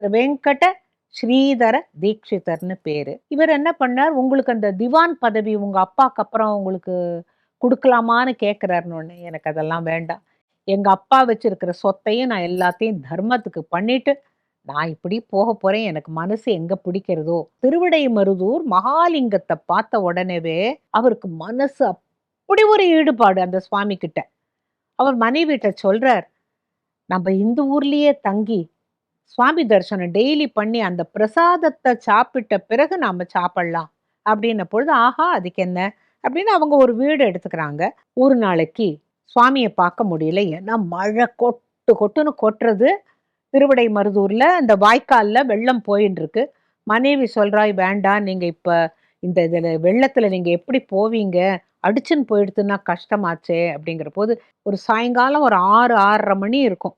வெங்கட ஸ்ரீதர தீட்சிதர்னு பேரு. இவர் என்ன பண்ணார், உங்களுக்கு அந்த திவான் பதவி உங்க அப்பாக்கு அப்புறம் உங்களுக்கு குடுக்கலாமான்னு கேட்கிறாருன்னு உடனே, எனக்கு அதெல்லாம் வேண்டாம். எங்க அப்பா வச்சிருக்கிற சொத்தையும் நான் எல்லாத்தையும் தர்மத்துக்கு பண்ணிட்டு, நான் இப்படி போகப் போறேன். எனக்கு மனசு எங்க பிடிக்கிறதோ. திருவிடைமருதூர் மகாலிங்கத்த பார்த்த உடனேவே அவருக்கு மனசு அப்படி ஒரு ஈடுபாடு அந்த சுவாமி கிட்ட. அவர் மனைவிட்ட சொல்றார், நம்ம இந்த ஊர்லயே தங்கி சுவாமி தரிசனம் டெய்லி பண்ணி அந்த பிரசாதத்தை சாப்பிட்ட பிறகு நாம சாப்பிடலாம் அப்படின்ன பொழுது, ஆஹா அதுக்கு என்ன அப்படின்னு அவங்க ஒரு வீடு எடுத்துக்கிறாங்க. ஒரு நாளைக்கு சுவாமியை பார்க்க முடியல. ஏன்னா மழை கொட்டு கொட்டுன்னு கொட்டுறது. திருவிடை மருதூர்ல அந்த வாய்க்கால்ல வெள்ளம் போயின்னு இருக்கு. மனைவி சொல்றாய், வேண்டாம் நீங்க இப்ப இந்த இதுல வெள்ளத்துல நீங்க எப்படி போவீங்க, அடிச்சுன்னு போயிடுத்துன்னா கஷ்டமாச்சே அப்படிங்கிற போது, ஒரு சாயங்காலம் ஒரு 6-6:30 மணி இருக்கும்.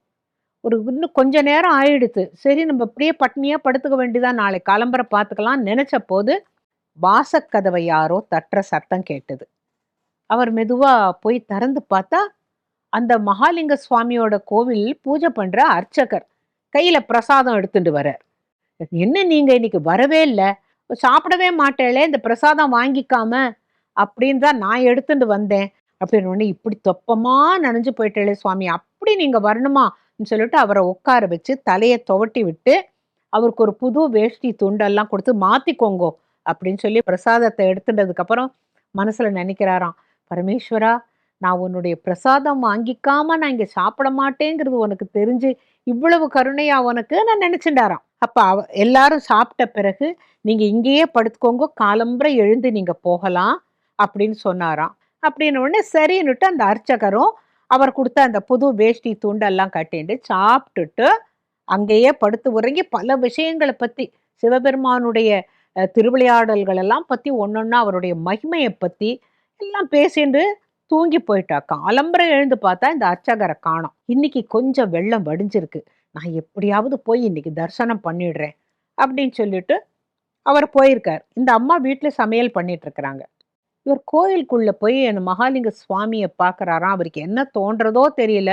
ஒரு இன்னும் கொஞ்ச நேரம் ஆயிடுத்து. சரி நம்ம அப்படியே பட்னியா படுத்துக்க வேண்டியதான், நாளை காலம்பர பார்த்துக்கலாம் நினைச்ச போது, வாசக்கதவை யாரோ தட்டுற சத்தம் கேட்டது. அவர் மெதுவா போய் திறந்து பார்த்தா, அந்த மகாலிங்க சுவாமியோட கோவில் பூஜை பண்ற அர்ச்சகர் கையில பிரசாதம் எடுத்துட்டு வரார். என்ன நீங்க இன்னைக்கு வரவே இல்ல, சாப்பிடவே மாட்டேளே, இந்த பிரசாதம் வாங்கிக்காம அப்படின்னு தான் நான் எடுத்துட்டு வந்தேன் அப்படின்னு உடனே, இப்படி தொப்பமா நனைஞ்சு போயிட்டேளே சுவாமி, அப்படி நீங்க வரணுமா சொல்லிட்டு அவரை உட்கார வச்சு தலையை துவட்டி விட்டு, அவருக்கு ஒரு புது வேஷ்டி துண்டெல்லாம் கொடுத்து மாத்திக்கோங்கோ அப்படின்னு சொல்லி பிரசாதத்தை எடுத்துட்டதுக்கு அப்புறம் மனசுல நினைக்கிறாராம், பரமேஸ்வரா நான் உன்னுடைய பிரசாதம் வாங்கிக்காம நான் இங்க சாப்பிட மாட்டேங்கிறது உனக்கு தெரிஞ்சு இவ்வளவு கருணையா உனக்கு நான் நினைச்சுட்டாராம். அப்ப எல்லாரும் சாப்பிட்ட பிறகு நீங்க இங்கேயே படுத்துக்கோங்க, காலம்பரை எழுந்து நீங்க போகலாம் அப்படின்னு சொன்னாராம். அப்படின்னு உடனே சரின்னுட்டு அந்த அர்ச்சகரும் அவர் கொடுத்த அந்த புது வேஷ்டி துண்டெல்லாம் கட்டிட்டு சாப்பிட்டுட்டு அங்கேயே படுத்து உறங்கி பல விஷயங்களை பத்தி, சிவபெருமானுடைய திருவிளையாடல்கள் எல்லாம் பத்தி ஒன்னொன்னா அவருடைய மகிமையை பத்தி எல்லாம் பேசிட்டு தூங்கி போயிட்டா. காலம்பரை எழுந்து பார்த்தா இந்த அர்ச்சகரை காணோம். இன்னைக்கு கொஞ்சம் வெள்ளம் வடிஞ்சிருக்கு, நான் எப்படியாவது போய் இன்னைக்கு தரிசனம் பண்ணிடுறேன் அப்படின்னு சொல்லிட்டு அவர் போயிருக்கார். இந்த அம்மா வீட்டுல சமையல் பண்ணிட்டு இருக்கிறாங்க. இவர் கோயிலுக்குள்ள போய் அந்த மகாலிங்க சுவாமியை பார்க்கறாராம். அவருக்கு என்ன தோன்றதோ தெரியல.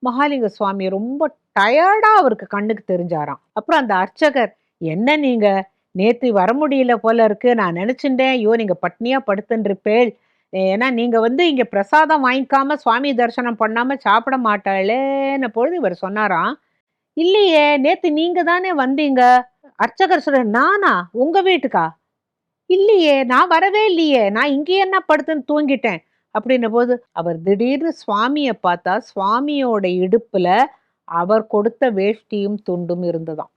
மகாலிங்க சுவாமி ரொம்ப டயர்டா அவருக்கு கண்ணுக்கு தெரிஞ்சாராம். அப்புறம் அந்த அர்ச்சகர், என்ன நீங்க நேத்து வர முடியல போல இருக்கு, நான் நினைச்சுட்டேன் ஐயோ நீங்க பட்னியா படுத்துருப்பேள், ஏன்னா நீங்க இங்க பிரசாதம் வாங்கிக்காம சுவாமி தரிசனம் பண்ணாம சாப்பிட மாட்டாளேன்னு பொழுது இவர் சொன்னாராம், இல்லையே நேத்து நீங்க தானே வந்தீங்க. அர்ச்சகர் சொல்ற, நானா உங்க வீட்டுக்கா? இல்லையே நான் வரவே இல்லையே, நான் இங்கே என்ன படுத்துன்னு தூங்கிட்டேன் அப்படின்ன போது, அவர் திடீர்னு சுவாமியை பார்த்தா சுவாமியோட இடுப்புல அவர் கொடுத்த வேஷ்டியும் துண்டும் இருந்ததாம்.